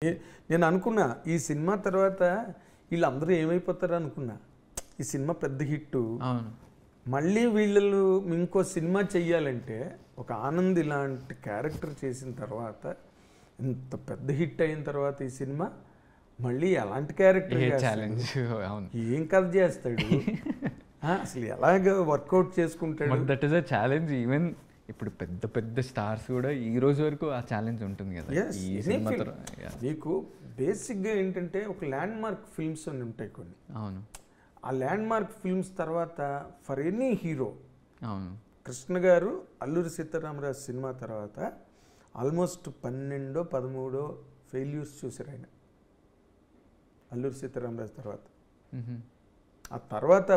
నేను అనుకున్నా ఈ సినిమా తర్వాత వీళ్ళందరూ ఏమైపోతారు అనుకున్నా. ఈ సినిమా పెద్ద హిట్, మళ్ళీ వీళ్ళు ఇంకో సినిమా చెయ్యాలంటే ఒక ఆనంద్ ఇలాంటి క్యారెక్టర్ చేసిన తర్వాత, ఇంత పెద్ద హిట్ అయిన తర్వాత ఈ సినిమా మళ్ళీ ఎలాంటి క్యారెక్టర్ ఏం కథ చేస్తాడు, అసలు ఎలాగ వర్కౌట్ చేసుకుంటాడు. That is a challenge. Even ఇప్పుడు పెద్ద పెద్ద స్టార్స్ కూడా ఈ రోజు వరకు ఆ ఛాలెంజ్ ఉంటుంది కదా. మీకు బేసిక్గా ఏంటంటే ఒక ల్యాండ్ మార్క్ ఫిల్మ్స్ అని ఉంటాయి కొన్ని. అవును, ఆ ల్యాండ్ మార్క్ ఫిల్మ్స్ తర్వాత ఫర్ ఎనీ హీరో, అవును, కృష్ణ గారు అల్లూరి సీతారామరాజు సినిమా తర్వాత ఆల్మోస్ట్ 12-13 ఫెయిల్యూర్స్ చూశారు ఆయన. అల్లూరి సీతారామరాజు తర్వాత ఆ తర్వాత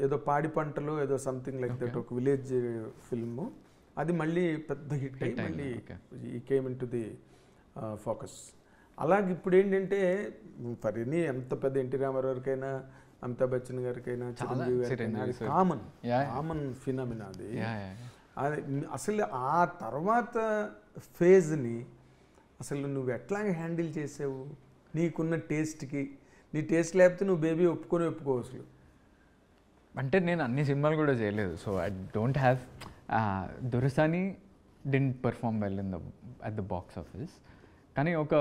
ఏదో పాడి పంటలు ఏదో సంథింగ్ లైక్ దట్ ఒక విలేజ్ ఫిల్ము, అది మళ్ళీ పెద్ద హిట్ అయ్యి మళ్ళీ ఈ came into the focus. అలాగే ఇప్పుడు ఏంటంటే ఫర్ ఎనీ ఎంత పెద్ద ఎన్టీ రామారావుకైనా అమితాబ్ బచ్చన్ గారికైనా చిరంజీవి గారికైనా కామన్ ఫినామినా అది. అసలు ఆ తర్వాత ఫేజ్ని అసలు నువ్వు ఎట్లా హ్యాండిల్ చేసావు నీకున్న టేస్ట్కి? నీ టేస్ట్ లేకపోతే నువ్వు బేబీ ఒప్పుకోవు అసలు. అంటే నేను అన్ని సినిమాలు కూడా చేయలేదు, so I don't have. Dorasani didn't perform well at the box office, కానీ ఒక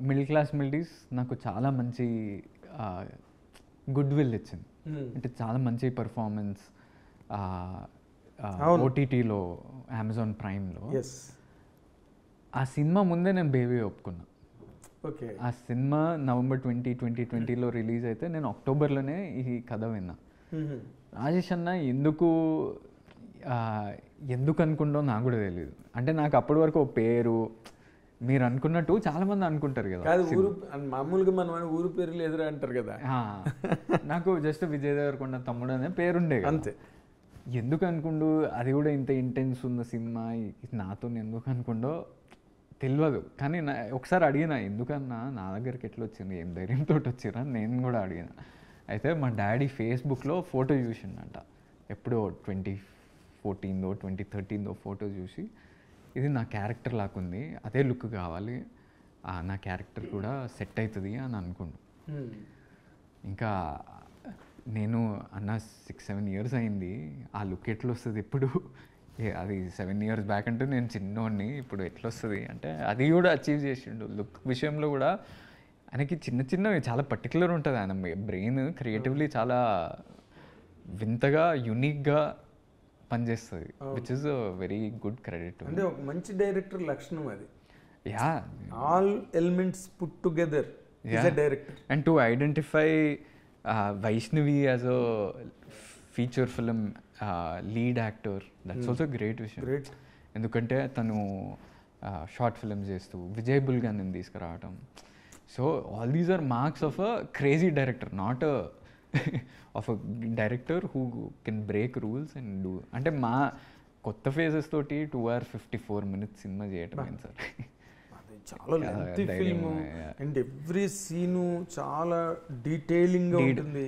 మిడిల్ క్లాస్ మిల్డీస్ నాకు చాలా మంచి గుడ్ విల్ ఇచ్చింది. అంటే చాలా మంచి పర్ఫార్మెన్స్ ఓటీటీలో, అమెజాన్ ప్రైమ్లో. ఆ సినిమా ముందే నేను బేబీ ఒప్పుకున్నా. ఆ సినిమా November 2020లో రిలీజ్ అయితే నేను అక్టోబర్లోనే ఈ కథ విన్నా. రాజేష్ అన్న ఎందుకు అనుకుంటో నాకు కూడా తెలియదు. అంటే నాకు అప్పటి వరకు ఓ పేరు, మీరు అనుకున్నట్టు చాలా మంది అనుకుంటారు కదా, మామూలుగా మనం ఊరు పేర్లు ఎదురు అంటారు కదా. నాకు జస్ట్ విజయ్ దేవరకొండ తమ్ముడు అనే పేరుండే అంతే. ఎందుకు అనుకుంటూ అది కూడా ఇంత ఇంటెన్స్ ఉన్న సినిమా నాతో ఎందుకు అనుకుంటో తెలియదు. కానీ ఒకసారి అడిగిన, ఎందుకన్నా నా దగ్గరికి ఎట్లా వచ్చింది, ఏం ధైర్యంతో వచ్చిరా నేను కూడా అడిగిన. అయితే మా డాడీ ఫేస్బుక్లో ఫోటో చూసిండంట, ఎప్పుడో 2014 2013 ఫోటో చూసి, ఇది నా క్యారెక్టర్ లాక్కుంది, అదే లుక్ కావాలి, నా క్యారెక్టర్ కూడా సెట్ అవుతుంది అని అనుకుంటు. ఇంకా నేను అన్న 6-7 years అయింది, ఆ లుక్ ఎట్లా వస్తుంది ఇప్పుడు, అది 7 years బ్యాక్ అంటే నేను చిన్నోడిని, ఇప్పుడు ఎట్లా వస్తుంది అంటే అది కూడా అచీవ్ చేసిండు. లుక్ విషయంలో కూడా ఆయనకి చిన్నవి చాలా పర్టికులర్ ఉంటుంది. ఆయన బ్రెయిన్ క్రియేటివ్లీ చాలా వింతగా యునిక్గా పనిచేస్తుంది, which is a very good credit. అంటే ఒక మంచి డైరెక్టర్ లక్షణం అది. Yeah, all elements put together is a director. And to identify Vaishnavi as a feature film lead actor, that's also great విషయం. ఎందుకంటే తను షార్ట్ ఫిల్మ్స్ చేస్తూ విజయ్ బుల్గాన్ని తీసుకురావటం. So all these are marks of a crazy director, not of a director who can break rules and do. అంటే మా కొత్త phases తోటి 2 hours 54 minutes సినిమా చేయటం ఏంటి సార్, చాలా lengthy film and every scene చాలా డీటెయిలింగ్గా ఉంటుంది.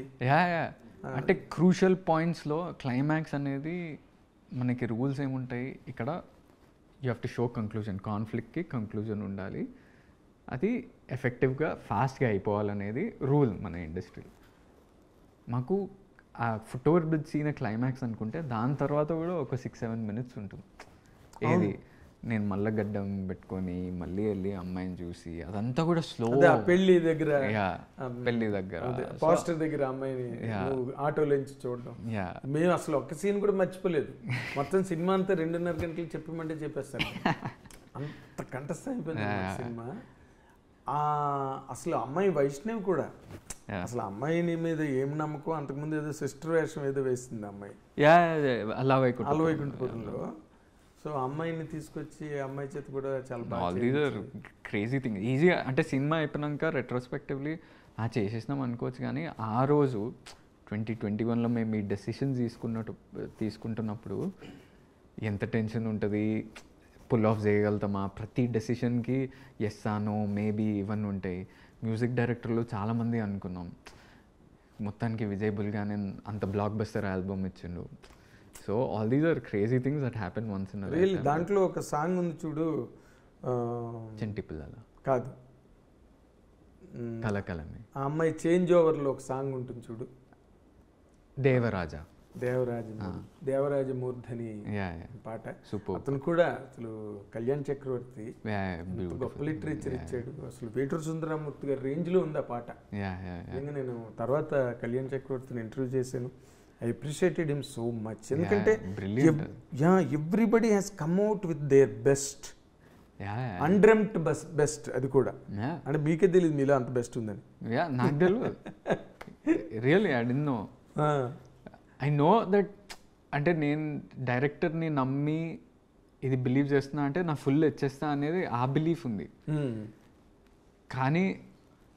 అంటే క్రూషల్ పాయింట్స్లో క్లైమాక్స్ అనేది మనకి రూల్స్ ఏముంటాయి, ఇక్కడ you have to show conclusion, కాన్ఫ్లిక్ట్కి కంక్లూజన్ ఉండాలి, అది ఎఫెక్టివ్గా ఫాస్ట్గా అయిపోవాలనేది రూల్ మన ఇండస్ట్రీలో. మాకు ఆ foot over bridge scene climax అనుకుంటే దాని తర్వాత కూడా ఒక 6-7 minutes ఉంటుంది. ఏది నేను మళ్ళీ గడ్డం పెట్టుకొని మళ్ళీ వెళ్ళి అమ్మాయిని చూసి అదంతా కూడా స్లో, పెళ్లి దగ్గర పోస్టర్ దగ్గర అమ్మాయిని ఆటోలోంచి చూడడం. మేము అసలు ఒక్క సీన్ కూడా మర్చిపోలేదు. మొత్తం సినిమా అంతా 2.5 గంటలు చెప్పమంటే చెప్పేస్తాను, అంత కంఠస్థం అయిపోయింది సినిమా. అసలు అమ్మాయి వైష్ణవి కూడా, అసలు అమ్మాయిని మీద ఏం నమ్మకం, అంతకుముందు ఏదో సిస్టర్ వేషం ఏదో వేసింది అమ్మాయి అలవైకుంఠపురంలో. సో అమ్మాయిని తీసుకొచ్చి అమ్మాయి చేత కూడా చాలా బాగా క్రేజీ థింగ్. ఈజీగా అంటే సినిమా అయిపోయినాక రెట్రోస్పెక్టివ్లీ చేసేసినాం అనుకోవచ్చు, కానీ ఆ రోజు 2021లో మేము ఈ డెసిషన్స్ తీసుకుంటున్నప్పుడు ఎంత టెన్షన్ ఉంటుంది, పుల్ ఆఫ్ చేయగలుగుతామా, ప్రతి డెసిషన్కి ఎస్ ఆనో మేబీ ఇవన్నీ ఉంటాయి. మ్యూజిక్ డైరెక్టర్లు చాలామంది అనుకున్నాం, మొత్తానికి విజయ్ బుల్గానే అంత బ్లాక్ బస్టర్ ఆల్బమ్ ఇచ్చిండు. So all these are crazy things that happen once in a life. దాంట్లో ఒక సాంగ్ ఉంది చూడు, చెంటి పిల్లల కాదు, కలకలమే. ఆ అమ్మాయి చేంజ్ ఓవర్లో ఒక సాంగ్ ఉంటుంది చూడు, దేవరాజా, దేవరాజమూర్ధని పాట. అతను కూడా అసలు కళ్యాణ్ చక్రవర్తి గొప్ప లిటరేచర్ ఇచ్చాడు. అసలు వేటూరు సుందరమూర్తి గారి రేంజ్ లో ఉంది ఆ పాట. నేను తర్వాత కళ్యాణ్ చక్రవర్తిని ఇంటర్వ్యూ చేశాను. I appreciated him so much. ఎందుకంటే everybody has come out with their best, undreamt best. అది కూడా అంటే మీకే తెలియదు మీలో అంత బెస్ట్ ఉందని. నాకు తెలియదు రియల్లీ. I know that. అంటే నేను డైరెక్టర్ని నమ్మి ఇది బిలీవ్ చేస్తున్నా అంటే నా ఫుల్ ఇచ్చేస్తా అనేది ఆ బిలీఫ్ ఉంది. కానీ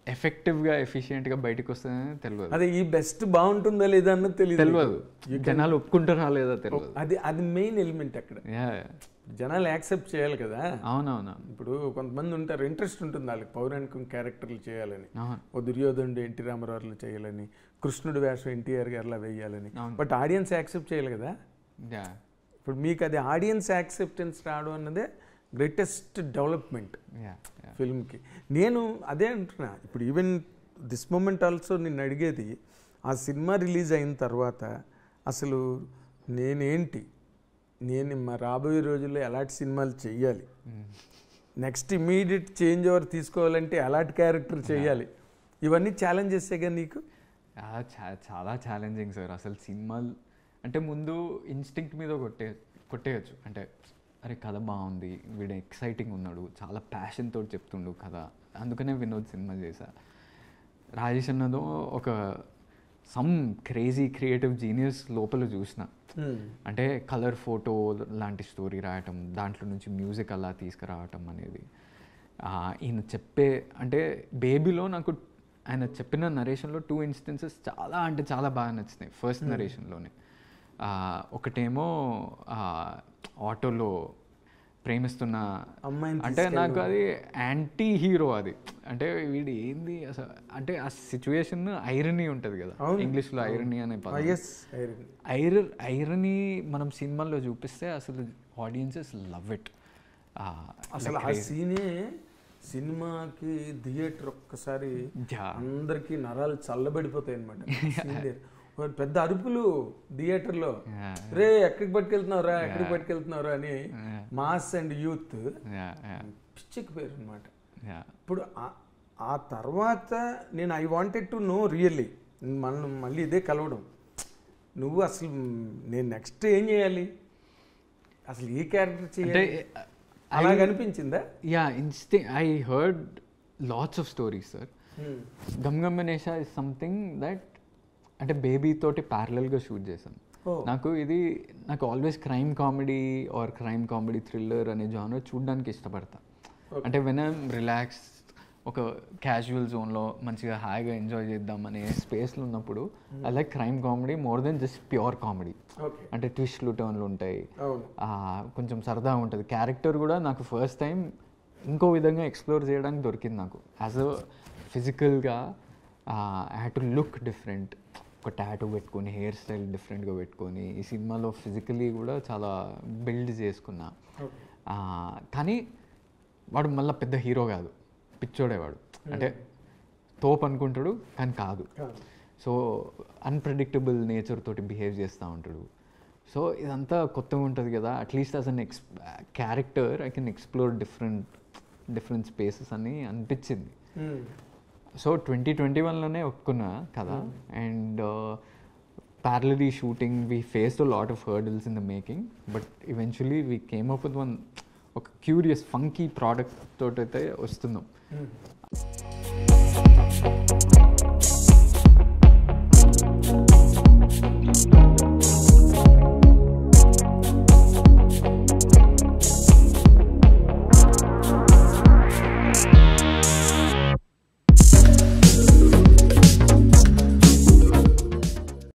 ఎఫెక్టివ్గా ఎఫిషియెంట్గా బయటకు వస్తుందని తెలియదు. అదే ఈ బెస్ట్ బాగుంటుందా లేదా అన్నది తెలియదు. జనాలు ఒప్పుకుంటారా లేదా తెలియదు. అది మెయిన్ ఎలిమెంట్ అక్కడ. జనాలు యాక్సెప్ట్ చేయాలి కదా. అవునవును. ఇప్పుడు కొంతమంది ఉంటారు, ఇంట్రెస్ట్ ఉంటుంది వాళ్ళకి పౌరాణికం క్యారెక్టర్లు చేయాలని, ఓ దుర్యోధనుడు ఎన్టీ రామారావులు చేయాలని, కృష్ణుడు వేషం ఎన్టీఆర్ గారిలా వేయాలని. బట్ ఆడియన్స్ యాక్సెప్ట్ చేయాలి కదా. ఇప్పుడు మీకు అది ఆడియన్స్ యాక్సెప్టెన్స్ రావడం అన్నదే గ్రేటెస్ట్ డెవలప్మెంట్ ఫిల్మ్కి. నేను అదే అంటున్నా. ఇప్పుడు ఈవెన్ దిస్ మూమెంట్ ఆల్సో నిన్ను అడిగేది, ఆ సినిమా రిలీజ్ అయిన తర్వాత అసలు నేను మా రాబోయే రోజుల్లో ఎలాంటి సినిమాలు చెయ్యాలి, నెక్స్ట్ ఇమీడియట్ చేంజ్ ఓవర్ తీసుకోవాలంటే ఎలాంటి క్యారెక్టర్ చేయాలి, ఇవన్నీ ఛాలెంజెస్గా నీకు? చాలా ఛాలెంజింగ్ సార్. అసలు సినిమాలు అంటే ముందు ఇన్స్టింక్ట్ మీద కొట్టేయచ్చు. అంటే అరే కథ బాగుంది, వీడు ఎక్సైటింగ్ ఉన్నాడు, చాలా ప్యాషన్ తోటి చెప్తుండు కథ, అందుకనే వినోద్ సినిమా చేశా. రాజేష్ అన్నదో ఒక సమ్ క్రేజీ క్రియేటివ్ జీనియస్ లోపల చూసిన. అంటే కలర్ ఫోటో లాంటి స్టోరీ రాయటం, దాంట్లో నుంచి మ్యూజిక్ అలా తీసుకురావటం అనేది. ఈయన చెప్పే అంటే బేబీలో నాకు ఆయన చెప్పిన నరేషన్లో 2 ఇన్స్టెన్సెస్ చాలా బాగా నచ్చినాయి. ఫస్ట్ నరేషన్లోనే ఒకటేమో ఆటోలో ప్రేమిస్తున్న అమ్మాయి, అంటే నాకు అది యాంటీ హీరో. అది అంటే వీడు ఏంది అసలు, అంటే ఆ సిచ్యువేషన్ ఐరనీ ఉంటుంది కదా, ఇంగ్లీష్లో ఐరనీ అనే పదం. ఐరనీ మనం సినిమాల్లో చూపిస్తే అసలు ఆడియన్సెస్ లవ్ ఇట్. అసలు ఆ సీనే సినిమాకి థియేటర్ ఒక్కసారి అందరికి నరాలు చల్లబడిపోతాయి అనమాట. పెద్ద అరుపులు థియేటర్లో, రే ఎక్కడికి పట్టుకెళ్తున్నారా అని మాస్ అండ్ యూత్ పిచ్చికి పేరు అనమాట. ఇప్పుడు ఆ తర్వాత నేను I wanted to know really, మనం మళ్ళీ ఇదే కలవడం, నువ్వు అసలు నేను నెక్స్ట్ ఏం చేయాలి, అసలు ఏ క్యారెక్టర్ చేయాలి అలాగ అనిపించిందా? I heard lots of stories sir. Gam Ganesha is something that అంటే బేబీ తోటి ప్యారలల్గా షూట్ చేశాను. నాకు ఆల్వేస్ క్రైమ్ కామెడీ థ్రిల్లర్ అనే జానర్ చూడడానికి ఇష్టపడతా. అంటే వెన్ ఐమ్ రిలాక్స్, ఒక క్యాజువల్ జోన్లో మంచిగా హాయిగా ఎంజాయ్ చేద్దాం అనే స్పేస్లో ఉన్నప్పుడు I like crime comedy more than just pure comedy. అంటే ట్విస్ట్లు టర్న్లు ఉంటాయి, కొంచెం సరదా ఉంటుంది. క్యారెక్టర్ కూడా నాకు ఫస్ట్ టైం ఇంకో విధంగా ఎక్స్ప్లోర్ చేయడానికి దొరికింది. నాకు యాజ్ అ ఫిజికల్గా I had to look different. ఒక టాటూ పెట్టుకొని, హెయిర్ స్టైల్ డిఫరెంట్గా పెట్టుకొని ఈ సినిమాలో ఫిజికలీ కూడా చాలా బిల్డ్ చేసుకున్నా. కానీ వాడు మళ్ళీ పెద్ద హీరో కాదు, పిచ్చోడేవాడు. అంటే తోపు అనుకుంటాడు కానీ కాదు. సో అన్ప్రెడిక్టబుల్ నేచర్ తోటి బిహేవ్ చేస్తూ ఉంటాడు. సో ఇదంతా కొత్తగా ఉంటుంది కదా, at least as an character I can explore different spaces అని అనిపించింది. సో 2021లోనే ఒప్పుకున్నా కదా. And parallelly shooting, we faced a lot of hurdles in the making, but eventually we came up with one curious funky product తోటైతే వస్తున్నాం.